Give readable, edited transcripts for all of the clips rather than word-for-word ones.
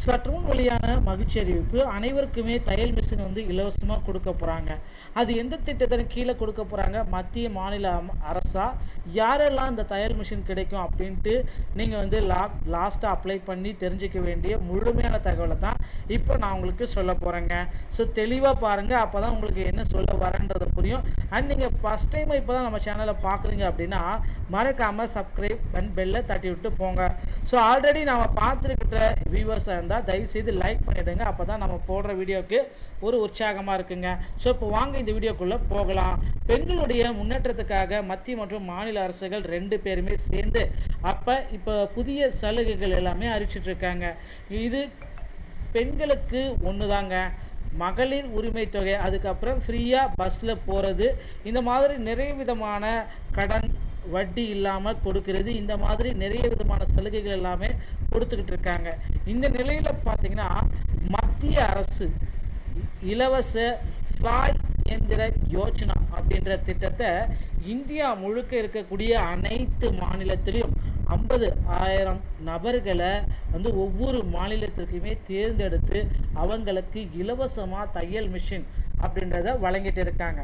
சற்று முன் வெளியான மகிழ்ச்சி அறிவிப்பு, அனைவருக்குமே தையல் மிஷின் வந்து இலவசமாக கொடுக்க போகிறாங்க. அது எந்த திட்டத்தின் கீழே கொடுக்க போகிறாங்க, மத்திய மாநில அரசா, யாரெல்லாம் இந்த தையல் மிஷின் கிடைக்கும் அப்படின்ட்டு நீங்கள் வந்து லாஸ்ட்டாக அப்ளை பண்ணி தெரிஞ்சிக்க வேண்டிய முழுமையான தகவலை தான் இப்போ நான் உங்களுக்கு சொல்ல போகிறேங்க. ஸோ தெளிவாக பாருங்கள், அப்போ தான் உங்களுக்கு என்ன சொல்ல வரேன்றது புரியும். அண்ட் நீங்கள் ஃபஸ்ட் டைம் இப்போ தான் நம்ம சேனலை பார்க்குறீங்க அப்படின்னா மறக்காமல் சப்ஸ்கிரைப் அண்ட் பெல்லை தட்டி விட்டு போங்க. ஸோ ஆல்ரெடி நம்ம பார்த்துருக்கிற வியூவர்ஸாக இருந்தால் தயவுசெய்து லைக் பண்ணிவிடுங்க. அப்போ தான் நம்ம போடுற வீடியோவுக்கு ஒரு உற்சாகமாக இருக்குங்க. ஸோ இப்போ வாங்க இந்த வீடியோக்குள்ளே போகலாம். பெண்களுடைய முன்னேற்றத்துக்காக மத்திய மற்றும் மாநில அரசுகள் 2 பேருமே சேர்ந்து இப்போ புதிய சலுகைகள் எல்லாமே அறிவிச்சிட்ருக்காங்க. இது பெண்களுக்கு ஒன்று தாங்க. மகளிர் உரிமை தொகை, அதுக்கப்புறம் ஃப்ரீயாக பஸ்ஸில் போகிறது, இந்த மாதிரி நிறைய விதமான கடன் வட்டி இல்லாமல் கொடுக்கறது, இந்த மாதிரி நிறைய விதமான சலுகைகள் எல்லாமே கொடுத்துக்கிட்டு இருக்காங்க. இந்த நிலையில் பார்த்திங்கன்னா மத்திய அரசு இலவச ஸ்லாய் இயந்திர யோஜனா அப்படின்ற திட்டத்தை இந்தியா முழுக்க இருக்கக்கூடிய அனைத்து மாநிலத்திலையும் 50,000 நபர்களை வந்து ஒவ்வொரு மாநிலத்திற்குமே தேர்ந்தெடுத்து அவங்களுக்கு இலவசமாக தையல் மிஷின் அப்படின்றத வழங்கிட்டு இருக்காங்க.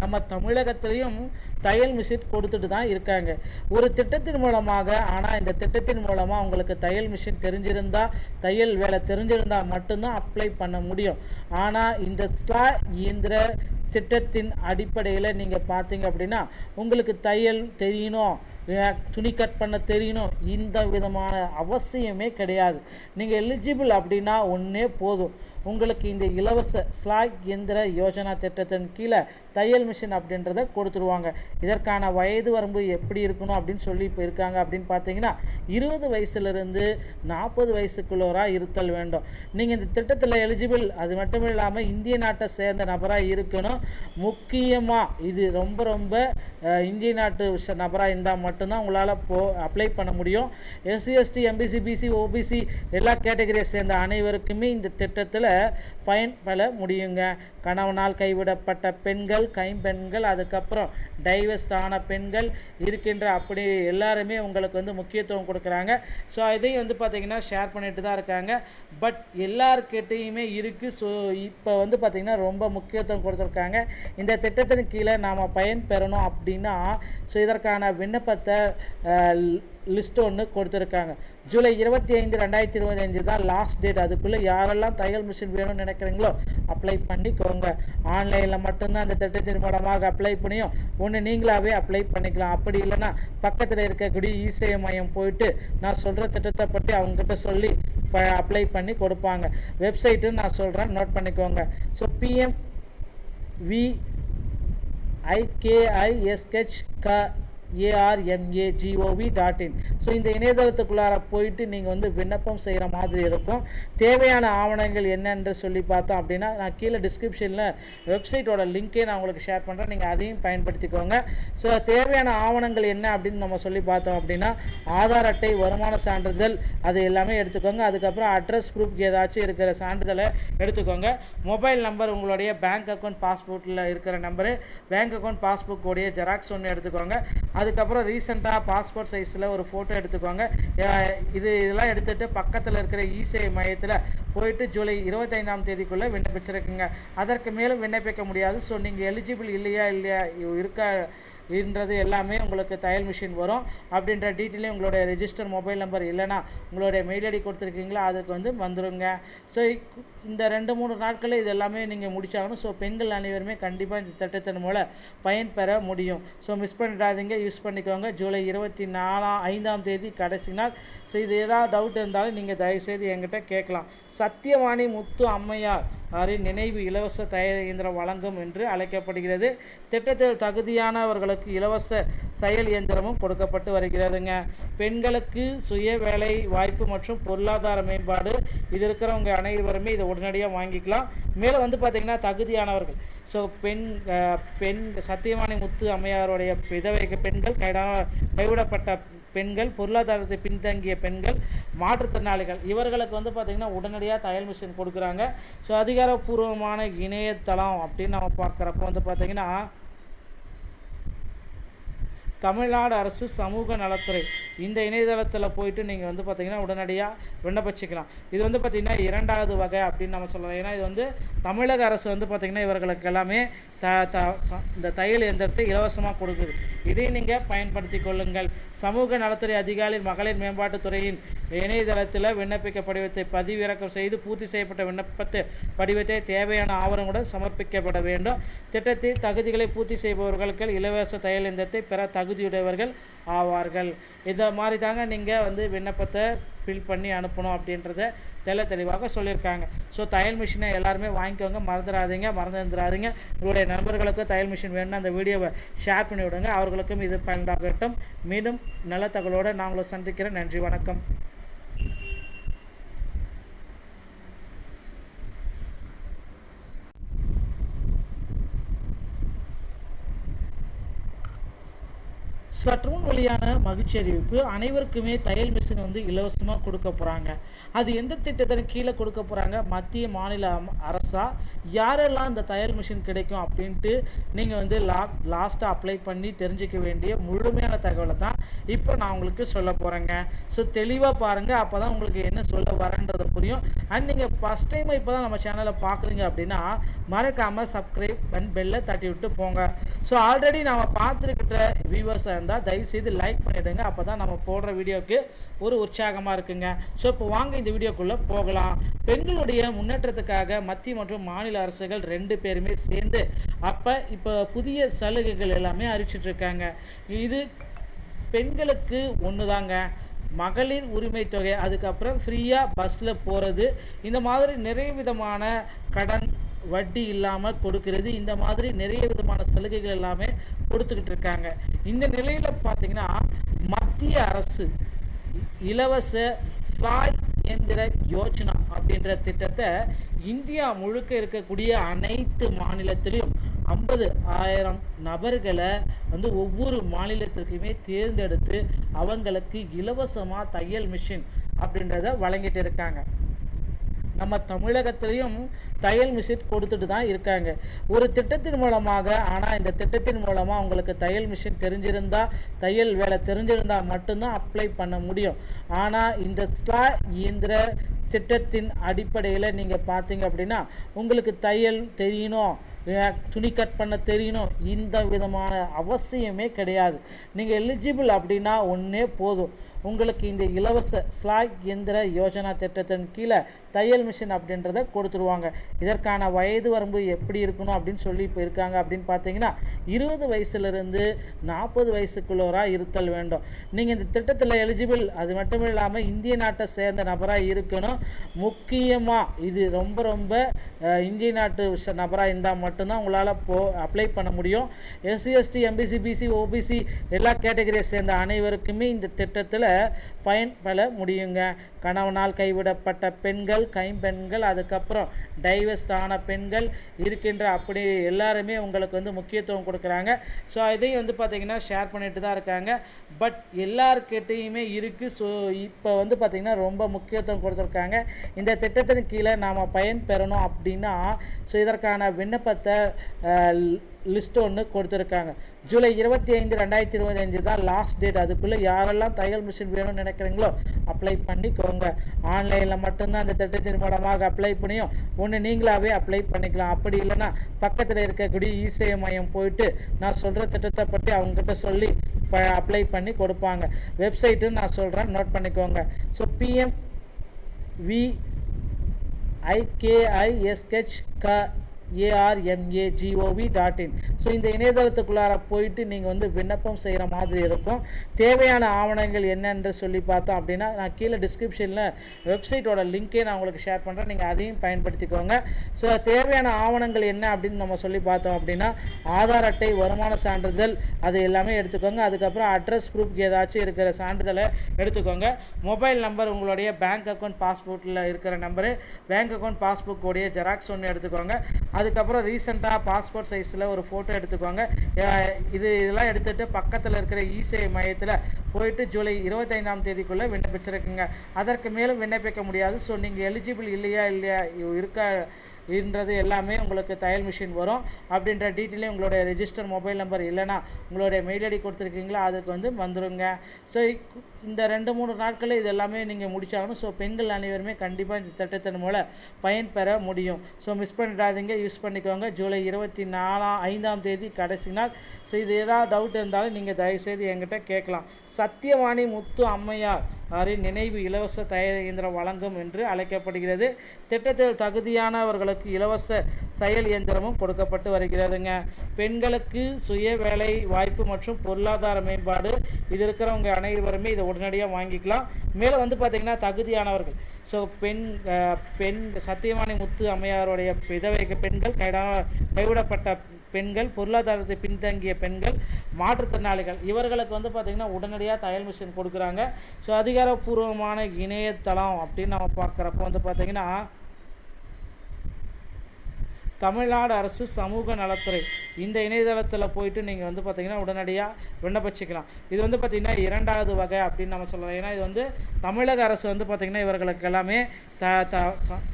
நம்ம தமிழகத்திலையும் தையல் மிஷின் கொடுத்துட்டு தான் இருக்காங்க ஒரு திட்டத்தின் மூலமாக. ஆனால் இந்த திட்டத்தின் மூலமாக உங்களுக்கு தையல் மிஷின் தெரிஞ்சிருந்தால், தையல் வேலை தெரிஞ்சிருந்தால் மட்டும்தான் அப்ளை பண்ண முடியும். ஆனால் இந்த ஸ்லா இயந்திர திட்டத்தின் அடிப்படையில் நீங்கள் பார்த்தீங்க அப்படின்னா உங்களுக்கு தையல் தெரியணும், துணி கட் பண்ண தெரியணும், இந்த விதமான அவசியமே கிடையாது. நீங்கள் எலிஜிபிள் அப்படின்னா ஒன்றே போதும், உங்களுக்கு இந்த இலவச ஸ்லாய் இயந்திர யோஜனா திட்டத்தின் கீழே தையல் மிஷின் அப்படின்றத கொடுத்துருவாங்க. இதற்கான வயது வரம்பு எப்படி இருக்கணும் அப்படின்னு சொல்லி இப்போ இருக்காங்க அப்படின்னு பார்த்தீங்கன்னா 20 வயசுலேருந்து 40 வயசுக்குள்ளவராக இருத்தல் வேண்டும். நீங்கள் இந்த திட்டத்தில் எலிஜிபிள், அது மட்டும் இல்லாமல் இந்திய நாட்டை சேர்ந்த நபராக இருக்கணும். முக்கியமாக இது ரொம்ப இந்திய நாட்டு நபராக இருந்தால் மட்டும்தான் உங்களால் அப்ளை பண்ண முடியும். SC ST MBC BC OBC எல்லா கேட்டகரியை சேர்ந்த அனைவருக்குமே இந்த திட்டத்தில் பயன்பெற முடியுங்க. கணவனால் கைவிடப்பட்ட பெண்கள், கைம்பெண்கள், அதுக்கப்புறம் டைவர்ஸ்ட் ஆன பெண்கள் இருக்கின்ற அப்படி எல்லாருமே உங்களுக்கு வந்து முக்கியத்துவம் கொடுக்குறாங்க. ஸோ இதையும் வந்து பார்த்திங்கன்னா ஷேர் பண்ணிட்டு தான் இருக்காங்க. பட் எல்லார்கிட்டையுமே இருக்குது. ஸோ இப்போ வந்து பார்த்திங்கன்னா ரொம்ப முக்கியத்துவம் கொடுத்துருக்காங்க. இந்த திட்டத்தின் கீழே நாம் பயன் பெறணும் அப்படின்னா ஸோ இதற்கான விண்ணப்பத்தை லிஸ்ட் ஒன்று கொடுத்துருக்காங்க. ஜூலை 25, 2025 தான் லாஸ்ட் டேட். அதுக்குள்ளே யாரெல்லாம் தையல் மிஷின் வேணும்னு நினைக்கிறீங்களோ அப்ளை பண்ணிக்கோங்க. ஆன்லைனில் மட்டும்தான் அந்த திட்டத்தின் மூலமாக அப்ளை பண்ணியும் ஒன்று நீங்களாகவே அப்ளை பண்ணிக்கலாம். அப்படி இல்லைன்னா பக்கத்தில் இருக்கக்கூடிய இசேவை மையம் போயிட்டு நான் சொல்கிற திட்டத்தை பற்றி அவங்ககிட்ட சொல்லி அப்ளை பண்ணி கொடுப்பாங்க. வெப்சைட்டு நான் சொல்கிறேன், நோட் பண்ணிக்கோங்க. So PMVIKISHKARMAGOV.in. ஸோ இந்த இணையதளத்துக்குள்ளார போயிட்டு நீங்கள் வந்து விண்ணப்பம் செய்கிற மாதிரி இருக்கும். தேவையான ஆவணங்கள் என்னென்று சொல்லி பார்த்தோம் அப்படின்னா நான் கீழே டிஸ்கிரிப்ஷனில் வெப்சைட்டோட லிங்க்கே நான் உங்களுக்கு ஷேர் பண்ணுறேன், நீங்கள் அதையும் பயன்படுத்திக்கோங்க. ஸோ தேவையான ஆவணங்கள் என்ன அப்படின்னு நம்ம சொல்லி பார்த்தோம் அப்படின்னா ஆதார் அட்டை, வருமான சான்றிதழ், அது எல்லாமே எடுத்துக்கோங்க. அதுக்கப்புறம் அட்ரஸ் ப்ரூஃப் ஏதாச்சும் இருக்கிற சான்றிதழை எடுத்துக்கோங்க. மொபைல் நம்பர், உங்களுடைய பேங்க் அக்கௌண்ட் பாஸ்போர்ட்டில் இருக்கிற நம்பரு, பேங்க் அக்கௌண்ட் பாஸ்புக்கோடைய ஜெராக்ஸ் ஒன்று எடுத்துக்கோங்க. அதுக்கப்புறம் ரீசெண்டாக பாஸ்போர்ட் சைஸில் ஒரு ஃபோட்டோ எடுத்துக்கோங்க. இதெல்லாம் எடுத்துகிட்டு பக்கத்தில் இருக்கிற இசேவை மையத்தில் போயிட்டு ஜூலை 25ஆம் தேதிக்குள்ளே விண்ணப்பிச்சிருக்குங்க. அதற்கு மேலும் விண்ணப்பிக்க முடியாது. ஸோ நீங்கள் எலிஜிபிள் இல்லையா இருக்கான்றது எல்லாமே உங்களுக்கு தையல் மிஷின் வரும் அப்படின்ற டீட்டெயிலையும் உங்களுடைய ரெஜிஸ்டர் மொபைல் நம்பர் இல்லைனா உங்களுடைய மெயில் ஐடி கொடுத்துருக்கீங்களா அதுக்கு வந்து வந்துடுங்க. ஸோ இந்த 2-3 நாட்களில் இது எல்லாமே நீங்கள் முடிச்சாகணும். ஸோ பெண்கள் அனைவருமே கண்டிப்பாக இந்த திட்டத்தின் மூலம் பயன்பெற முடியும். ஸோ மிஸ் பண்ணிடாதீங்க, யூஸ் பண்ணிக்கோங்க. ஜூலை 25ஆம் தேதி கடைசி நாள். ஸோ இது ஏதாவது டவுட் இருந்தாலும் நீங்கள் தயவுசெய்து என்கிட்ட கேட்கலாம். சத்தியவாணி முத்து அம்மையார் நினைவு இலவச தையல் இயந்திரம் வழங்கும் என்று அழைக்கப்படுகிறது. திட்டத்தில் தகுதியானவர்களுக்கு இலவச தையல் இயந்திரமும் கொடுக்கப்பட்டு வருகிறதுங்க. பெண்களுக்கு சுய வேலை வாய்ப்பு மற்றும் பொருளாதார மேம்பாடு இது இருக்கிறவங்க அனைவருமே இதை உடனடியாக வாங்கிக்கலாம். மேலும் வந்து பார்த்திங்கன்னா தகுதியானவர்கள், ஸோ பெண் சத்தியவாணி முத்து அம்மையாருடைய விதவை பெண்கள், கைவிடப்பட்ட பெண்கள், பொருளாதாரத்தை பின்தங்கிய பெண்கள், மாற்றுத்திறனாளிகள், இவர்களுக்கு வந்து பார்த்திங்கன்னா உடனடியாக தையல் மிஷின் கொடுக்குறாங்க. ஸோ அதிகாரப்பூர்வமான இணையதளம் அப்படின்னு நம்ம பார்க்குறப்போ வந்து பார்த்திங்கன்னா தமிழ்நாடு அரசு சமூக நலத்துறை இந்த இணையதளத்தில் போயிட்டு நீங்கள் வந்து பார்த்திங்கன்னா உடனடியாக விண்ணப்பிச்சிக்கலாம். இது வந்து பார்த்திங்கன்னா 2வது வகை அப்படின்னு நம்ம சொல்லலாம். ஏன்னா இது வந்து தமிழக அரசு வந்து பார்த்திங்கன்னா இவர்களுக்கு எல்லாமே இந்த தையல் இயந்திரத்தை இலவசமாக கொடுக்குது. இதையும் நீங்கள் பயன்படுத்தி கொள்ளுங்கள். சமூக நலத்துறை அதிகாரி மகளிர் மேம்பாட்டுத்துறையின் இணையதளத்தில் விண்ணப்பிக்க படிவத்தை பதிவிறக்கம் செய்து பூர்த்தி செய்யப்பட்ட விண்ணப்பத்தை படிவத்தை தேவையான ஆவணங்களுடன் சமர்ப்பிக்கப்பட வேண்டும். திட்டத்தில் தகுதிகளை பூர்த்தி செய்பவர்களுக்கு இலவச தையல் இயந்திரத்தை பெற தகுதியுடையவர்கள் ஆவார்கள். இந்த மாதிரி தாங்க நீங்கள் வந்து விண்ணப்பத்தை ஃபில் பண்ணி அனுப்பணும் அப்படின்றத தெளிவாக சொல்லியிருக்காங்க. ஸோ தையல் மிஷினை எல்லாருமே வாங்கிக்கோங்க, மறந்துடாதீங்க. உங்களுடைய நண்பர்களுக்கு தையல் மிஷின் வேணும்னா அந்த வீடியோவை ஷேர் பண்ணி விடுங்க, அவர்களுக்கும் இது பயன்படாகட்டும். மீண்டும் நல்ல தகவலோடு நான் உங்களை சந்திக்கிறேன். நன்றி, வணக்கம். சற்றுமுன் வெளியான மகிழ்ச்சி அறிவிப்பு, அனைவருக்குமே தையல் மிஷின் வந்து இலவசமாக கொடுக்க போகிறாங்க. அது எந்த திட்டத்தின் கீழே கொடுக்க போகிறாங்க, மத்திய மாநில அரசா, யாரெல்லாம் இந்த தையல் மிஷின் கிடைக்கும் அப்படின்ட்டு நீங்கள் வந்து லாஸ்ட்டாக அப்ளை பண்ணி தெரிஞ்சிக்க வேண்டிய முழுமையான தகவலை தான் இப்போ நான் உங்களுக்கு சொல்ல போகிறேங்க. ஸோ தெளிவாக பாருங்கள், அப்போ தான் உங்களுக்கு என்ன சொல்ல வரேன்றது புரியும். அண்ட் நீங்கள் ஃபஸ்ட் டைம் இப்போ தான் நம்ம சேனலை பார்க்குறீங்க அப்படின்னா மறக்காமல் சப்ஸ்கிரைப் பண்ணி பெல்லை தட்டி விட்டு போங்க. ஸோ ஆல்ரெடி நம்ம பார்த்துருக்கிற வியூவர்ஸாக இருந்தால் தயவுசெய்து லைக் பண்ணிவிடுங்க, அப்போ தான் நம்ம போடுற வீடியோவுக்கு ஒரு உற்சாகமாக இருக்குங்க. ஸோ இப்போ வாங்க இந்த வீடியோக்குள்ளே போகலாம். பெண்களுடைய முன்னேற்றத்துக்காக மத்திய மற்றும் மாநில அரசுகள் 2 பேருமே சேர்ந்து இப்போ புதிய சலுகைகள் எல்லாமே அறிவிச்சிட்ருக்காங்க. இது பெண்களுக்கு ஒன்று தாங்க. மகளிர் உரிமை தொகை, அதுக்கப்புறம் ஃப்ரீயாக பஸ்ஸில் போகிறது, இந்த மாதிரி நிறைய விதமான கடன் வட்டி இல்லாமல் கொடுக்கிறது, இந்த மாதிரி நிறைய விதமான சலுகைகள் எல்லாமே கொடுத்துக்கிட்டு இருக்காங்க. இந்த நிலையில் பார்த்திங்கன்னா மத்திய அரசு இலவச ஸ்லாய் இயந்திர யோஜனா அப்படின்ற திட்டத்தை இந்தியா முழுக்க இருக்கக்கூடிய அனைத்து மாநிலத்திலையும் 50,000 நபர்களை வந்து ஒவ்வொரு மாநிலத்திற்குமே தேர்ந்தெடுத்து அவங்களுக்கு இலவசமாக தையல் மிஷின் அப்படின்றத வழங்கிட்டு இருக்காங்க. நம்ம தமிழகத்திலையும் தையல் மிஷின் கொடுத்துட்டு தான் இருக்காங்க ஒரு திட்டத்தின் மூலமாக. ஆனால் இந்த திட்டத்தின் மூலமாக உங்களுக்கு தையல் மிஷின் தையல் வேலை தெரிஞ்சிருந்தால் மட்டும்தான் அப்ளை பண்ண முடியும். ஆனால் இந்த ஸ்லாய் இயந்திர திட்டத்தின் அடிப்படையில் நீங்கள் பார்த்தீங்க அப்படின்னா உங்களுக்கு தையல் தெரியணும், துணி கட் பண்ண தெரியணும், இந்த விதமான அவசியமே கிடையாது. நீங்கள் எலிஜிபிள் அப்படின்னா ஒன்றே போதும், உங்களுக்கு இந்த இலவச ஸ்லாய் இயந்திர யோஜனா திட்டத்தின் கீழே தையல் மிஷின் அப்படின்றத கொடுத்துருவாங்க. இதற்கான வயது வரம்பு எப்படி இருக்கணும் அப்படின்னு சொல்லி இப்போ இருக்காங்க அப்படின்னு பார்த்தீங்கன்னா 20 வயசுலேருந்து 40 வயசுக்குள்ளவராக இருத்தல் வேண்டும். நீங்கள் இந்த திட்டத்தில் எலிஜிபிள், அது மட்டும் இல்லாமல் இந்திய நாட்டை சேர்ந்த நபராக இருக்கணும். முக்கியமாக இது ரொம்ப இந்திய நாட்டு நபராக இருந்தால் மட்டும்தான் உங்களால் அப்ளை பண்ண முடியும். SC ST MBC BC OBC எல்லா கேட்டகரியை சேர்ந்த அனைவருக்குமே இந்த திட்டத்தில் பயன்பெற முடியுங்க. கணவனால் கைவிடப்பட்ட பெண்கள், கைம்பெண்கள், அதுக்கப்புறம் டைவர்ஸ்ட் ஆன பெண்கள் இருக்கின்ற அப்படி எல்லாருமே உங்களுக்கு வந்து முக்கியத்துவம் கொடுக்குறாங்க. ஸோ இதையும் வந்து பார்த்திங்கன்னா ஷேர் பண்ணிட்டு தான் இருக்காங்க. பட் எல்லார்கிட்டையுமே இருக்குது. ஸோ இப்போ வந்து பார்த்திங்கன்னா ரொம்ப முக்கியத்துவம் கொடுத்துருக்காங்க. இந்த திட்டத்தின் கீழே நாம் பயன் பெறணும் அப்படின்னா ஸோ இதற்கான விண்ணப்பத்தை லிஸ்ட் ஒன்று கொடுத்துருக்காங்க. ஜூலை 25, 2025 தான் லாஸ்ட் டேட். அதுக்குள்ளே யாரெல்லாம் தையல் மிஷின் வேணும்னு நினைக்கிறீங்களோ அப்ளை பண்ணிக்கோங்க. ஆன்லைனில் மட்டும்தான் அந்த திட்டத்தின் மூலமாக அப்ளை பண்ணியும் ஒன்று நீங்களாகவே அப்ளை பண்ணிக்கலாம். அப்படி இல்லைன்னா பக்கத்தில் இருக்கக்கூடிய இசேவை மையம் போயிட்டு நான் சொல்கிற திட்டத்தை பற்றி அவங்ககிட்ட சொல்லி அப்ளை பண்ணி கொடுப்பாங்க. வெப்சைட்டு நான் சொல்கிறேன், நோட் பண்ணிக்கோங்க. So PMVIKISHKARMAGOV.in. ஸோ இந்த இணையதளத்துக்குள்ளார போயிட்டு நீங்கள் வந்து விண்ணப்பம் செய்கிற மாதிரி இருக்கும். தேவையான ஆவணங்கள் என்னென்று சொல்லி பார்த்தோம் அப்படின்னா நான் கீழே டிஸ்கிரிப்ஷனில் வெப்சைட்டோட லிங்க்கே நான் உங்களுக்கு ஷேர் பண்ணுறேன், நீங்கள் அதையும் பயன்படுத்திக்கோங்க. ஸோ தேவையான ஆவணங்கள் என்ன அப்படின்னு நம்ம சொல்லி பார்த்தோம் அப்படின்னா ஆதார் அட்டை, வருமான சான்றிதழ், அது எல்லாமே எடுத்துக்கோங்க. அதுக்கப்புறம் அட்ரஸ் ப்ரூஃப் ஏதாச்சும் இருக்கிற சான்றிதழை எடுத்துக்கோங்க. மொபைல் நம்பர், உங்களுடைய பேங்க் அக்கௌண்ட் பாஸ்போர்ட்டில் இருக்கிற நம்பரு, பேங்க் அக்கௌண்ட் பாஸ்புக்கோடைய ஜெராக்ஸ் ஒன்று எடுத்துக்கோங்க. அதுக்கப்புறம் ரீசெண்டாக பாஸ்போர்ட் சைஸில் ஒரு ஃபோட்டோ எடுத்துக்கோங்க. இதெல்லாம் எடுத்துகிட்டு பக்கத்தில் இருக்கிற இசேவை மையத்தில் போயிட்டு ஜூலை 25ஆம் தேதிக்குள்ளே விண்ணப்பிச்சிருக்குங்க. அதற்கு மேலும் விண்ணப்பிக்க முடியாது. ஸோ நீங்கள் எலிஜிபிள் இல்லையா என்றது எல்லாமே உங்களுக்கு தையல் மிஷின் வரும் அப்படின்ற டீட்டெயிலையும் உங்களுடைய ரெஜிஸ்டர் மொபைல் நம்பர் இல்லைனா உங்களுடைய மெயில் ஐடி கொடுத்துருக்கீங்களா அதுக்கு வந்து வந்துடுங்க. ஸோ இந்த 2-3 நாட்களில் இது எல்லாமே நீங்கள் முடிச்சாகணும். ஸோ பெண்கள் அனைவருமே கண்டிப்பாக இந்த திட்டத்தின் மூலம் பயன்பெற முடியும். ஸோ மிஸ் பண்ணிடாதீங்க, யூஸ் பண்ணிக்கோங்க. ஜூலை 24 தேதி கடைசி நாள். ஸோ இது ஏதாவது டவுட் இருந்தாலும் நீங்கள் தயவுசெய்து என்கிட்ட கேட்கலாம். சத்தியவாணி முத்து அம்மையார் நினைவு இலவச தையல் இயந்திரம் வழங்கும் என்று அழைக்கப்படுகிறது. திட்டத்தில் தகுதியானவர்களுக்கு இலவச தையல் இயந்திரமும் கொடுக்கப்பட்டு வருகிறதுங்க. பெண்களுக்கு சுய வேலை வாய்ப்பு மற்றும் பொருளாதார மேம்பாடு இது இருக்கிறவங்க அனைவருமே இதை உடனடியாக வாங்கிக்கலாம். மேலும் வந்து பார்த்திங்கன்னா தகுதியானவர்கள், ஸோ பெண் சத்தியவாணி முத்து அம்மையாருடைய விதவை பெண்கள், கைவிடப்பட்ட பெண்கள், பொருளாதாரத்தை பின்தங்கிய பெண்கள், மாற்றுத்திறனாளிகள் இவர்களுக்கு வந்து பார்த்திங்கன்னா உடனடியாக தையல் மிஷின் கொடுக்குறாங்க. ஸோ அதிகாரப்பூர்வமான இணையதளம் அப்படின்னு நம்ம பார்க்குறப்போ வந்து பார்த்திங்கன்னா தமிழ்நாடு அரசு சமூக நலத்துறை இந்த இணையதளத்தில் போயிட்டு நீங்கள் வந்து பார்த்திங்கன்னா உடனடியாக விண்ணப்பிச்சிக்கலாம். இது வந்து பார்த்திங்கன்னா 2வது வகை அப்படின்னு நம்ம சொல்லலாம். ஏன்னா இது வந்து தமிழக அரசு வந்து பார்த்திங்கன்னா இவர்களுக்கு எல்லாமே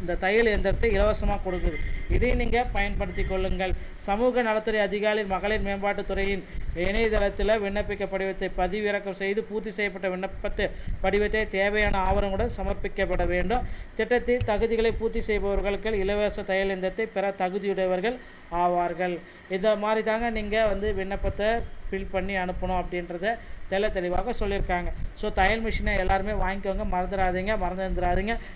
இந்த தையல் இயந்திரத்தை இலவசமாக கொடுக்குது. இதையும் நீங்கள் பயன்படுத்தி கொள்ளுங்கள். சமூக நலத்துறை அதிகாரி மகளிர் மேம்பாட்டுத்துறையின் இணையதளத்தில் விண்ணப்பிக்க படிவத்தை பதிவிறக்கம் செய்து பூர்த்தி செய்யப்பட்ட விண்ணப்பத்தை படிவத்தை தேவையான ஆவணங்களுடன் சமர்ப்பிக்கப்பட வேண்டும். திட்டத்தில் தகுதிகளை பூர்த்தி செய்பவர்களுக்கு இலவச தையல் இயந்திரத்தை பெற தகுதியுடையவர்கள் ஆவார்கள். இந்த மாதிரி தாங்க நீங்கள் வந்து விண்ணப்பத்தை ஃபில் பண்ணி அனுப்பணும் அப்படின்றத தெளிவாக சொல்லியிருக்காங்க. ஸோ தையல் மிஷினை எல்லாருமே வாங்கிக்கோங்க, மறந்துடாதீங்க.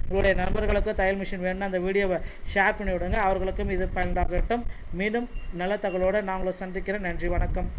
உங்களுடைய நண்பர்களுக்கு தையல் மிஷின் வேணும்னா அந்த வீடியோவை ஷேர் பண்ணி விடுங்க, அவர்களுக்கும் இது பயன்படட்டும். மீண்டும் நல்ல தகவலோடு நான் உங்களை சந்திக்கிறேன். நன்றி, வணக்கம்.